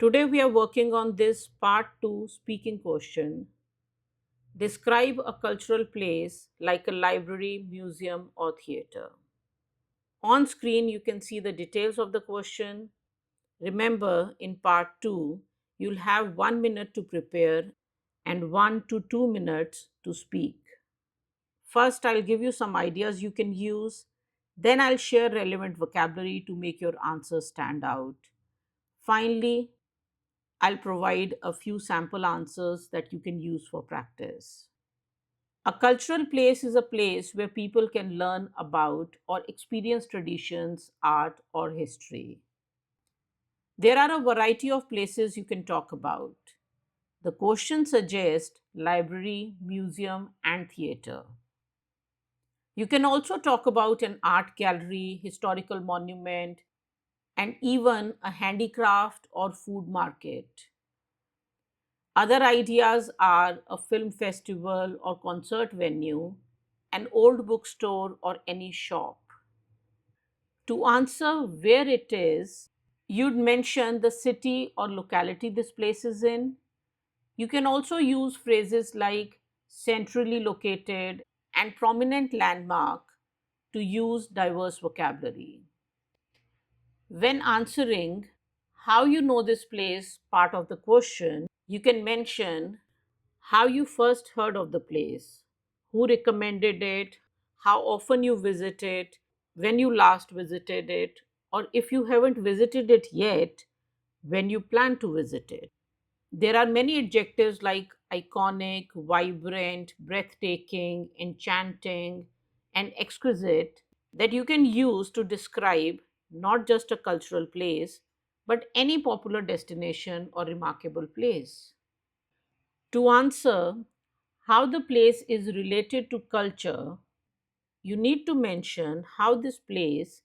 Today we are working on this part 2 speaking question. Describe a cultural place like a library, museum, or theater. On screen, you can see the details of the question. Remember, in part 2, you'll have 1 minute to prepare and 1 to 2 minutes to speak. First, I'll give you some ideas you can use. Then, I'll share relevant vocabulary to make your answers stand out. Finally, I'll provide a few sample answers that you can use for practice. A cultural place is a place where people can learn about or experience traditions, art, or history. There are a variety of places you can talk about. The question suggests library, museum, and theater. You can also talk about an art gallery, historical monument, and even a handicraft or food market. Other ideas are a film festival or concert venue, an old bookstore, or any shop. To answer where it is, you'd mention the city or locality this place is in. You can also use phrases like centrally located and prominent landmark to use diverse vocabulary. When answering how you know this place part of the question, you can mention how you first heard of the place, who recommended it, how often you visit it, when you last visited it, or if you haven't visited it yet, when you plan to visit it. There are many adjectives like iconic, vibrant, breathtaking, enchanting, and exquisite that you can use to describe not just a cultural place, but any popular destination or remarkable place. To answer how the place is related to culture, you need to mention how this place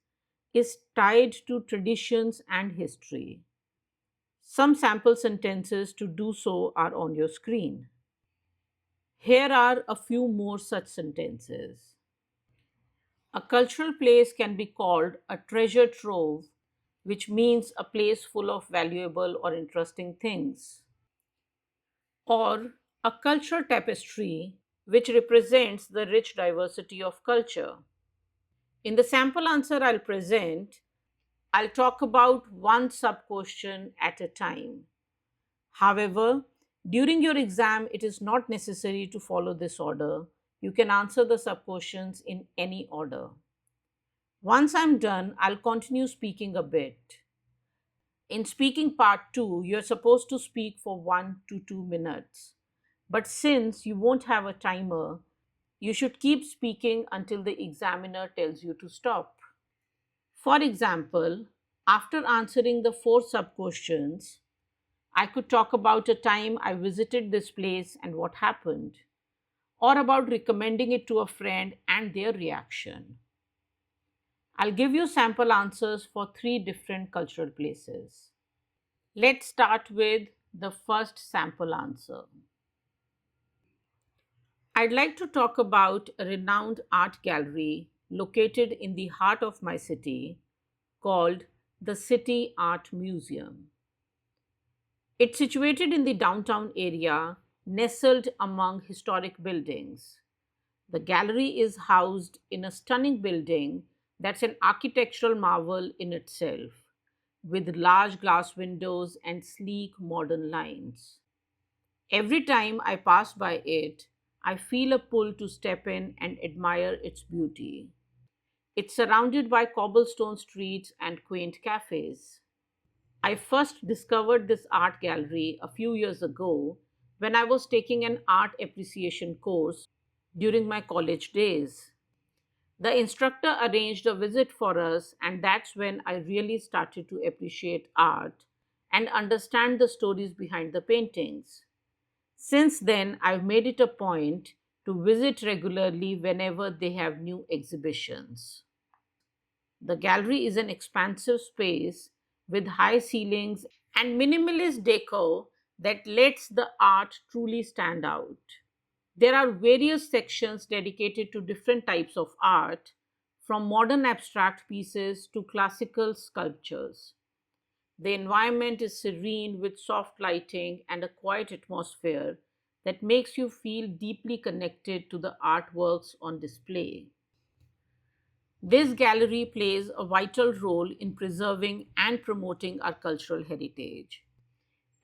is tied to traditions and history. Some sample sentences to do so are on your screen. Here are a few more such sentences. A cultural place can be called a treasure trove, which means a place full of valuable or interesting things, or a cultural tapestry, which represents the rich diversity of culture. In the sample answer I'll present, I'll talk about one sub question at a time. However, during your exam, it is not necessary to follow this order. You can answer the sub questions in any order. Once I'm done, I'll continue speaking a bit. In speaking part 2, you're supposed to speak for 1 to 2 minutes. But since you won't have a timer, you should keep speaking until the examiner tells you to stop. For example, after answering the 4 sub questions, I could talk about a time I visited this place and what happened, or about recommending it to a friend and their reaction. I'll give you sample answers for 3 different cultural places. Let's start with the first sample answer. I'd like to talk about a renowned art gallery located in the heart of my city called the City Art Museum. It's situated in the downtown area, nestled among historic buildings. The gallery is housed in a stunning building that's an architectural marvel in itself, with large glass windows and sleek modern lines. Every time I pass by it, I feel a pull to step in and admire its beauty. It's surrounded by cobblestone streets and quaint cafes. I first discovered this art gallery a few years ago when I was taking an art appreciation course during my college days. The instructor arranged a visit for us, and that's when I really started to appreciate art and understand the stories behind the paintings. Since then, I've made it a point to visit regularly whenever they have new exhibitions. The gallery is an expansive space with high ceilings and minimalist decor that lets the art truly stand out. There are various sections dedicated to different types of art, from modern abstract pieces to classical sculptures. The environment is serene with soft lighting and a quiet atmosphere that makes you feel deeply connected to the artworks on display. This gallery plays a vital role in preserving and promoting our cultural heritage.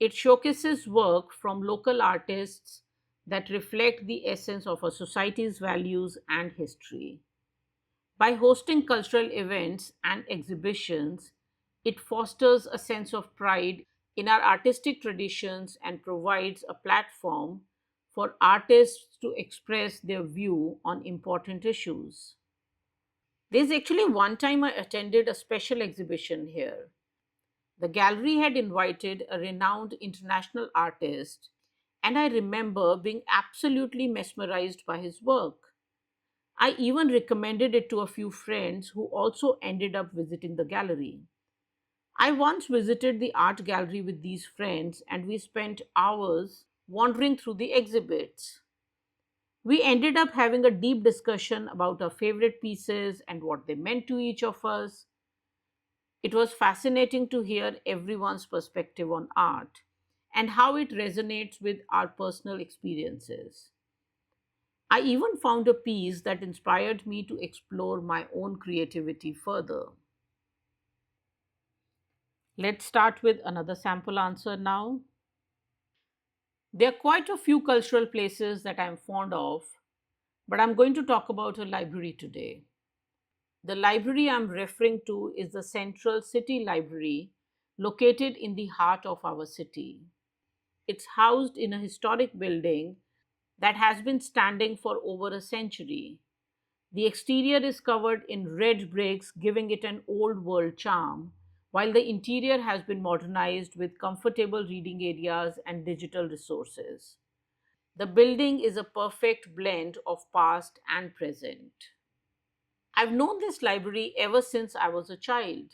It showcases work from local artists that reflect the essence of a society's values and history. By hosting cultural events and exhibitions, it fosters a sense of pride in our artistic traditions and provides a platform for artists to express their view on important issues. There's actually one time I attended a special exhibition here. The gallery had invited a renowned international artist, and I remember being absolutely mesmerized by his work. I even recommended it to a few friends who also ended up visiting the gallery. I once visited the art gallery with these friends, and we spent hours wandering through the exhibits. We ended up having a deep discussion about our favorite pieces and what they meant to each of us. It was fascinating to hear everyone's perspective on art and how it resonates with our personal experiences. I even found a piece that inspired me to explore my own creativity further. Let's start with another sample answer now. There are quite a few cultural places that I'm fond of, but I'm going to talk about a library today. The library I'm referring to is the Central City Library, located in the heart of our city. It's housed in a historic building that has been standing for over a century. The exterior is covered in red bricks, giving it an old world charm, while the interior has been modernized with comfortable reading areas and digital resources. The building is a perfect blend of past and present. I've known this library ever since I was a child.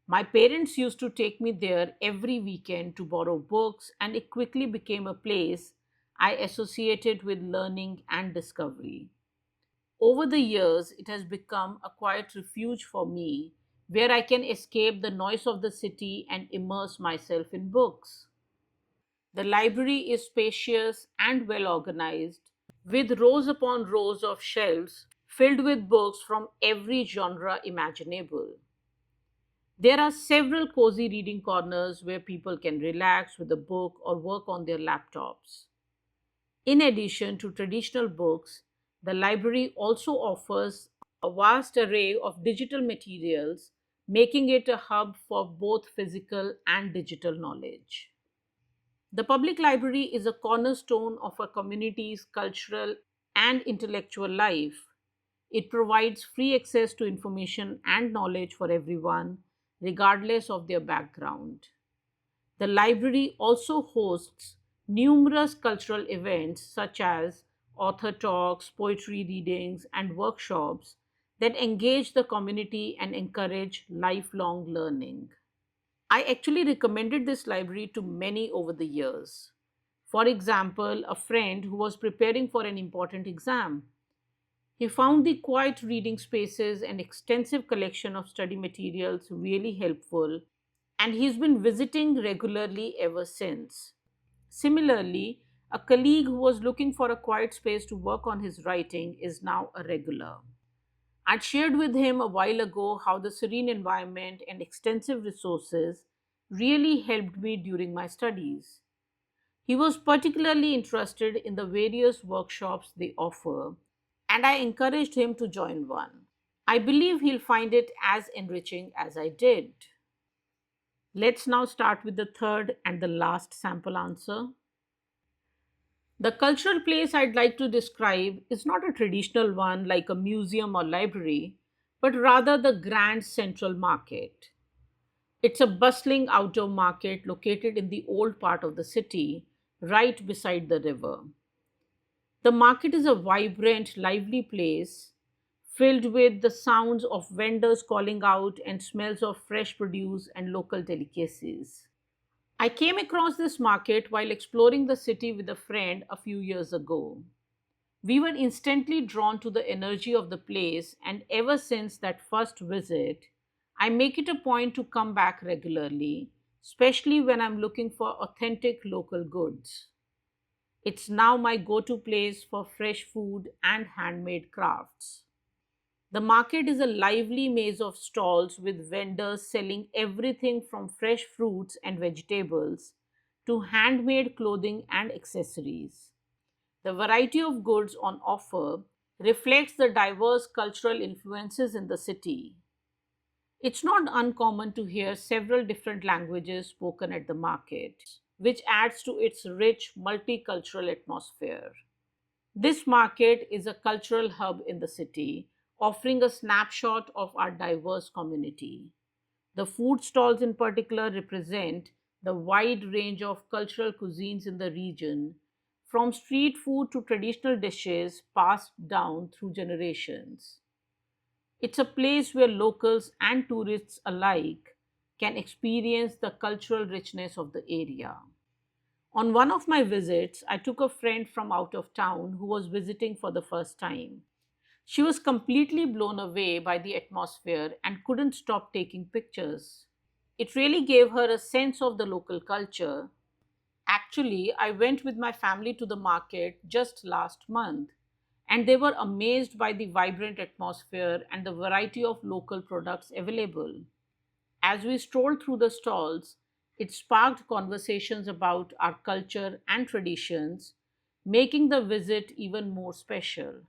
My parents used to take me there every weekend to borrow books, and it quickly became a place I associated with learning and discovery. Over the years, it has become a quiet refuge for me where I can escape the noise of the city and immerse myself in books. The library is spacious and well organized, with rows upon rows of shelves filled with books from every genre imaginable. There are several cozy reading corners where people can relax with a book or work on their laptops. In addition to traditional books, the library also offers a vast array of digital materials, making it a hub for both physical and digital knowledge. The public library is a cornerstone of a community's cultural and intellectual life. It provides free access to information and knowledge for everyone, regardless of their background. The library also hosts numerous cultural events such as author talks, poetry readings, and workshops that engage the community and encourage lifelong learning. I actually recommended this library to many over the years. For example, a friend who was preparing for an important exam. He found the quiet reading spaces and extensive collection of study materials really helpful, and he's been visiting regularly ever since. Similarly, a colleague who was looking for a quiet space to work on his writing is now a regular. I'd shared with him a while ago how the serene environment and extensive resources really helped me during my studies. He was particularly interested in the various workshops they offer, and I encouraged him to join one. I believe he'll find it as enriching as I did. Let's now start with the third and the last sample answer. The cultural place I'd like to describe is not a traditional one like a museum or library, but rather the Grand Central Market. It's a bustling outdoor market located in the old part of the city, right beside the river. The market is a vibrant, lively place filled with the sounds of vendors calling out and smells of fresh produce and local delicacies. I came across this market while exploring the city with a friend a few years ago. We were instantly drawn to the energy of the place, and ever since that first visit, I make it a point to come back regularly especially when I'm looking for authentic local goods. It's now my go to place for fresh food and handmade crafts. The market is a lively maze of stalls with vendors selling everything from fresh fruits and vegetables to handmade clothing and accessories. The variety of goods on offer reflects the diverse cultural influences in the city. It's not uncommon to hear several different languages spoken at the market, which adds to its rich multicultural atmosphere. This market is a cultural hub in the city, offering a snapshot of our diverse community. The food stalls, in particular, represent the wide range of cultural cuisines in the region, from street food to traditional dishes passed down through generations. It's a place where locals and tourists alike can experience the cultural richness of the area. On one of my visits, I took a friend from out of town who was visiting for the first time. She was completely blown away by the atmosphere and couldn't stop taking pictures. It really gave her a sense of the local culture. Actually, I went with my family to the market just last month, and they were amazed by the vibrant atmosphere and the variety of local products available. As we strolled through the stalls, it sparked conversations about our culture and traditions, making the visit even more special.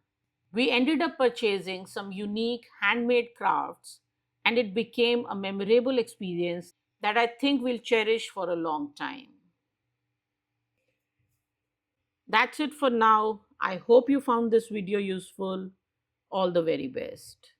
We ended up purchasing some unique handmade crafts, and it became a memorable experience that I think we'll cherish for a long time. That's it for now. I hope you found this video useful. All the very best.